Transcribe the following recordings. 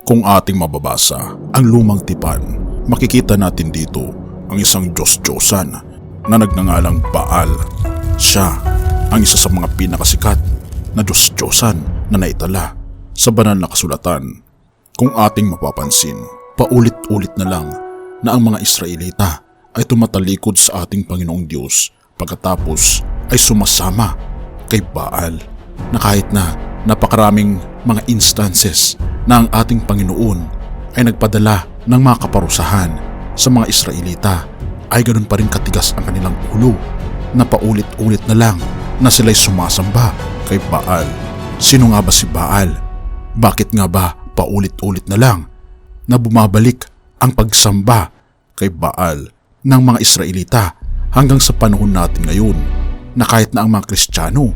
Kung ating mababasa ang lumang tipan, makikita natin dito ang isang Diyos-Diyosan na nagngangalang Baal. Siya ang isa sa mga pinakasikat na Diyos-Diyosan na naitala sa banal na kasulatan. Kung ating mapapansin, paulit-ulit na lang na ang mga Israelita ay tumatalikod sa ating Panginoong Diyos pagkatapos ay sumasama kay Baal, na kahit na napakaraming mga instances na ang ating Panginoon ay nagpadala ng mga kaparusahan sa mga Israelita, ay ganoon pa rin katigas ang kanilang ulo na paulit-ulit na lang na sila'y sumasamba kay Baal. Sino nga ba si Baal? Bakit nga ba paulit-ulit na lang na bumabalik ang pagsamba kay Baal ng mga Israelita hanggang sa panahon natin ngayon, na kahit na ang mga Kristiyano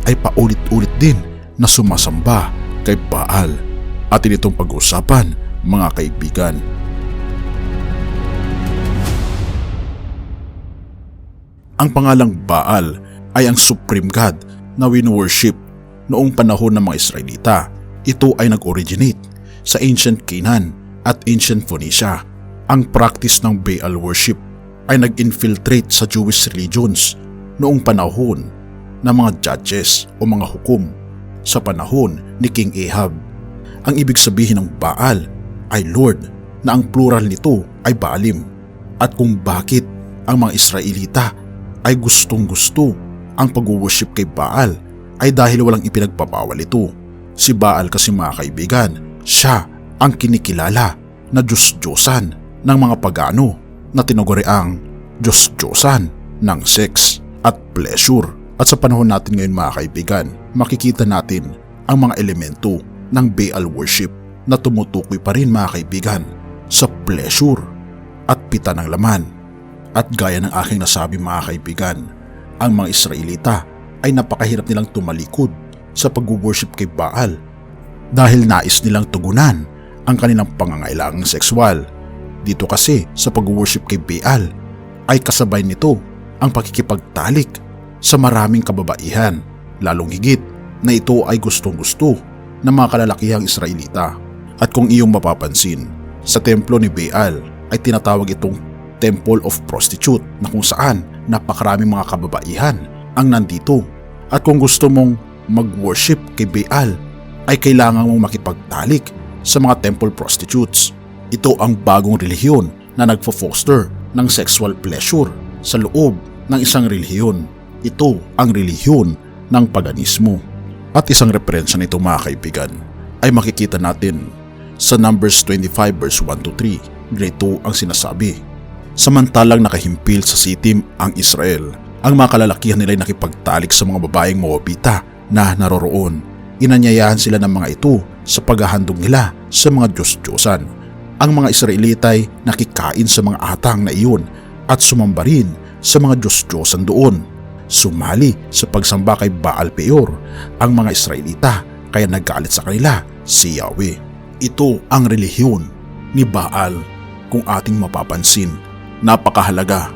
ay paulit-ulit din na sumasamba kay Baal? Atin itong pag-uusapan, mga kaibigan. Ang pangalang Baal ay ang supreme god na wino-worship noong panahon ng mga Israelita. Ito ay nag-originate sa ancient Canaan at ancient Phoenicia. Ang practice ng Baal worship ay nag-infiltrate sa Jewish religions noong panahon ng mga judges o mga hukom sa panahon ni King Ahab. Ang ibig sabihin ng Baal ay Lord, na ang plural nito ay Baalim. At kung bakit ang mga Israelita ay gustong-gusto ang pag-worship kay Baal ay dahil walang ipinagbabawal ito. Si Baal kasi, mga kaibigan, siya ang kinikilala na Diyos-Diyosan ng mga pagano na tinaguriang Diyos-Diyosan ng sex at pleasure. At sa panahon natin ngayon, mga kaibigan, makikita natin ang mga elemento ng Baal worship na tumutukoy pa rin, mga kaibigan, sa pleasure at pita ng laman. At gaya ng aking nasabi, mga kaibigan, ang mga Israelita ay napakahirap nilang tumalikod sa pag-worship kay Baal dahil nais nilang tugunan ang kanilang pangangailangang sexual. Dito kasi sa pag-worship kay Baal ay kasabay nito ang pakikipagtalik sa maraming kababaihan, lalong higit na ito ay gustong-gusto ng mga kalalakihang Israelita. At kung iyong mapapansin, sa templo ni Baal ay tinatawag itong Temple of Prostitute, na kung saan napakaraming mga kababaihan ang nandito. At kung gusto mong mag-worship kay Baal ay kailangan mong makipagtalik sa mga temple prostitutes. Ito ang bagong relihiyon na nagfo-foster ng sexual pleasure sa loob ng isang relihiyon. Ito ang relihiyon ng paganismo. At isang referensya nito, mga kaibigan, ay makikita natin sa Numbers 25 verse 1-3. Ganito ang sinasabi: samantalang nakahimpil sa sitim ang Israel, ang mga kalalakihan nila ay nakipagtalik sa mga babaeng Moabita na naroroon. Inanyayahan sila ng mga ito sa paghahandog nila sa mga Diyos-Diyosan. Ang mga Israelita ay nakikain sa mga atang na iyon at sumamba rin sa mga Diyos-Diyosan doon. Sumali sa pagsamba kay Baal Peor ang mga Israelita, kaya naggalit sa kanila si Yahweh. Ito ang relihiyon ni Baal. Kung ating mapapansin, napakahalaga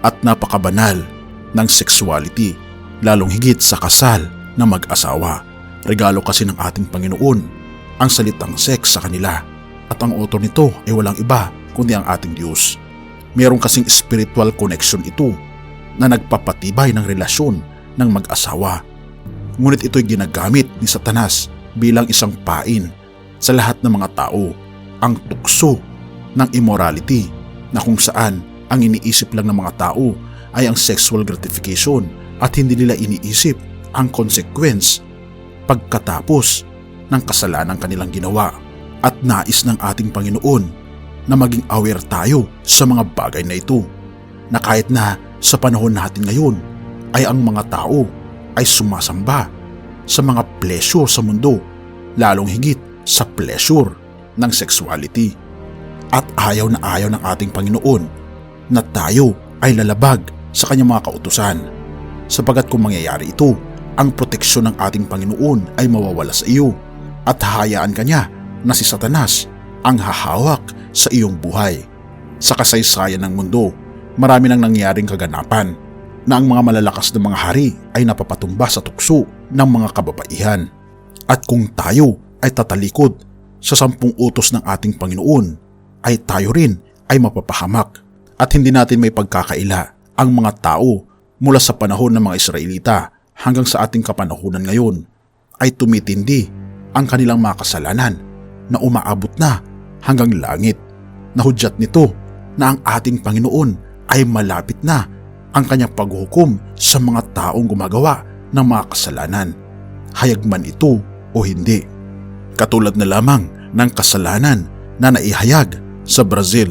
at napakabanal ng sexuality, lalong higit sa kasal na mag-asawa. Regalo kasi ng ating Panginoon ang salitang sex sa kanila, at ang author nito ay walang iba kundi ang ating Diyos. Meron kasing spiritual connection ito na nagpapatibay ng relasyon ng mag-asawa. Ngunit ito'y ginagamit ni Satanas bilang isang pain sa lahat ng mga tao, ang tukso ng immorality, na kung saan ang iniisip lang ng mga tao ay ang sexual gratification at hindi nila iniisip ang consequence pagkatapos ng kasalanan kanilang ginawa. At nais ng ating Panginoon na maging aware tayo sa mga bagay na ito, na kahit na sa panahon natin ngayon ay ang mga tao ay sumasamba sa mga pleasure sa mundo, lalong higit sa pleasure ng sexuality. At ayaw ng ating Panginoon na tayo ay lalabag sa kanyang mga kautusan, sapagat kung mangyayari ito, ang proteksyon ng ating Panginoon ay mawawala sa iyo at hahayaan ka niya na si Satanas ang hahawak sa iyong buhay. Sa kasaysayan ng mundo, marami nang nangyaring kaganapan na ang mga malalakas na mga hari ay napapatumba sa tukso ng mga kababaihan. At kung tayo ay tatalikod sa 10 utos ng ating Panginoon, ay tayo rin ay mapapahamak at hindi natin may pagkakaila ang mga tao mula sa panahon ng mga Israelita hanggang sa ating kapanahunan ngayon ay tumitindi ang kanilang mga kasalanan na umaabot na hanggang langit. Nahudyat nito na ang ating Panginoon ay malapit na ang kanyang paghuhukom sa mga taong gumagawa ng mga kasalanan, hayag man ito o hindi. Katulad na lamang ng kasalanan na naihayag sa Brazil.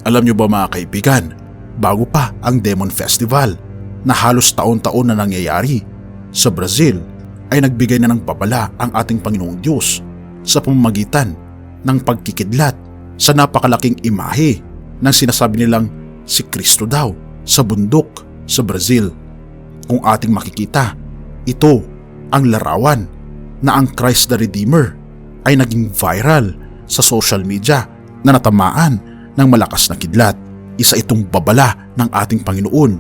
Alam niyo ba mga kaibigan, bago pa ang Demon Festival na halos taon-taon na nangyayari sa Brazil, ay nagbigay na ng babala ang ating Panginoong Diyos sa pamamagitan ng pagkikidlat sa napakalaking imahe ng sinasabi nilang si Kristo daw sa bundok sa Brazil. Kung ating makikita, ito ang larawan na ang Christ the Redeemer ay naging viral sa social media na natamaan ng malakas na kidlat. Isa itong babala ng ating Panginoon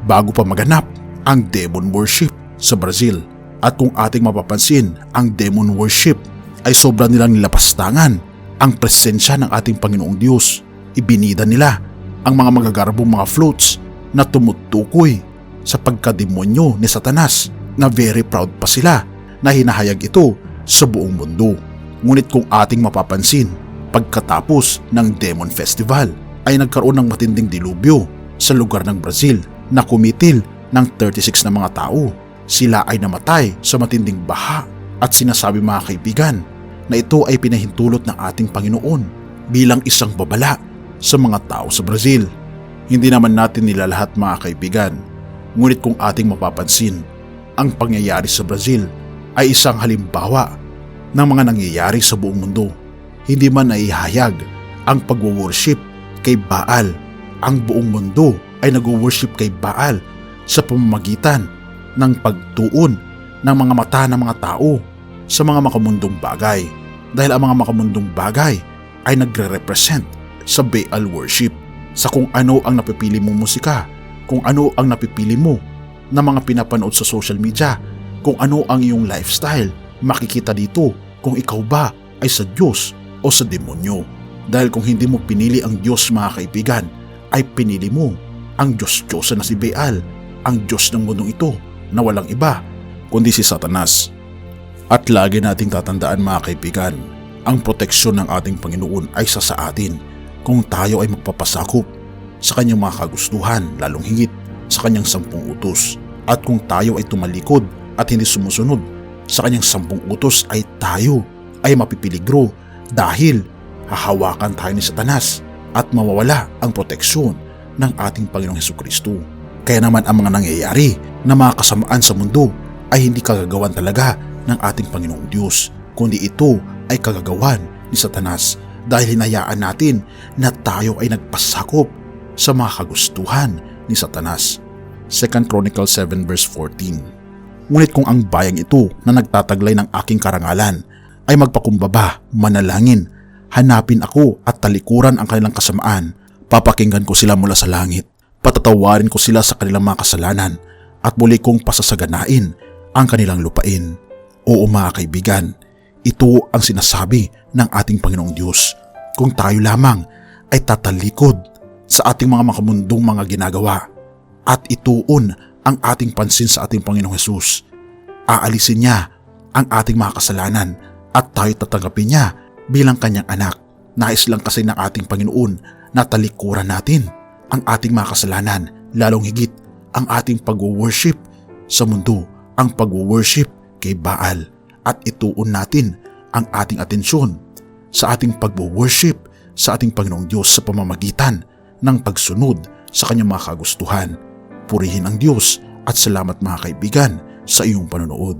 bago pa maganap ang demon worship sa Brazil. At kung ating mapapansin, ang demon worship ay sobra nilang nilapastangan ang presensya ng ating Panginoong Diyos. Ibinida nila ang mga magagarbong mga floats na tumutukoy sa pagkademonyo ni Satanas na very proud pa sila na hinahayag ito sa buong mundo. Ngunit kung ating mapapansin, pagkatapos ng Demon Festival ay nagkaroon ng matinding dilubyo sa lugar ng Brazil na kumitil ng 36 na mga tao. Sila ay namatay sa matinding baha at sinasabi mga kaibigan na ito ay pinahintulot ng ating Panginoon bilang isang babala sa mga tao sa Brazil. Hindi naman natin nilalahat mga kaibigan, ngunit kung ating mapapansin, ang pangyayari sa Brazil ay isang halimbawa ng mga nangyayari sa buong mundo. Hindi man naihayag ang pagwo-worship kay Baal. Ang buong mundo ay nag-worship kay Baal sa pamamagitan ng pagtuon ng mga mata ng mga tao sa mga makamundong bagay, dahil ang mga makamundong bagay ay nagre-represent sa Baal worship, sa kung ano ang napipili mong musika, kung ano ang napipili mo na mga pinapanood sa social media, kung ano ang iyong lifestyle. Makikita dito kung ikaw ba ay sa Diyos o sa demonyo. Dahil kung hindi mo pinili ang Diyos mga kaibigan, ay pinili mo ang Diyos-Diyosa na si Baal, ang Diyos ng mundong ito na walang iba kundi si Satanas. At lagi nating tatandaan mga kaibigan, ang proteksyon ng ating Panginoon ay sa atin kung tayo ay magpapasakop sa kanyang mga kagustuhan, lalong higit sa kanyang 10 utos. At kung tayo ay tumalikod at hindi sumusunod sa kanyang 10 utos, ay tayo ay mapipiligro dahil hahawakan tayo ni Satanas at mawawala ang proteksyon ng ating Panginoong Hesukristo. Kaya naman ang mga nangyayari na mga kasamaan sa mundo ay hindi kagagawan talaga ng ating Panginoong Diyos, kundi ito ay kagagawan ni Satanas dahil hinayaan natin na tayo ay nagpasakop sa mga kagustuhan ni Satanas. 2 Chronicles 7 verse 14. Ngunit kung ang bayang ito na nagtataglay ng aking karangalan ay magpakumbaba, manalangin, hanapin ako at talikuran ang kanilang kasamaan, papakinggan ko sila mula sa langit, patatawarin ko sila sa kanilang mga kasalanan at muli kong pasasaganain ang kanilang lupain. Oo mga kaibigan, ito ang sinasabi ng ating Panginoong Diyos. Kung tayo lamang ay tatalikod sa ating mga makamundong mga ginagawa at ituon ang ating pansin sa ating Panginoong Hesus, aalisin niya ang ating mga kasalanan at tayo tatanggapin niya bilang kanyang anak. Nais lang kasi ng ating Panginoon na talikuran natin ang ating mga kasalanan, lalong higit ang ating pag-worship sa mundo, ang pag-worship kay Baal, at ituon natin ang ating atensyon sa ating pag-worship sa ating Panginoong Diyos sa pamamagitan ng pagsunod sa kanyang mga kagustuhan. Purihin ang Diyos at salamat mga kaibigan sa iyong panonood.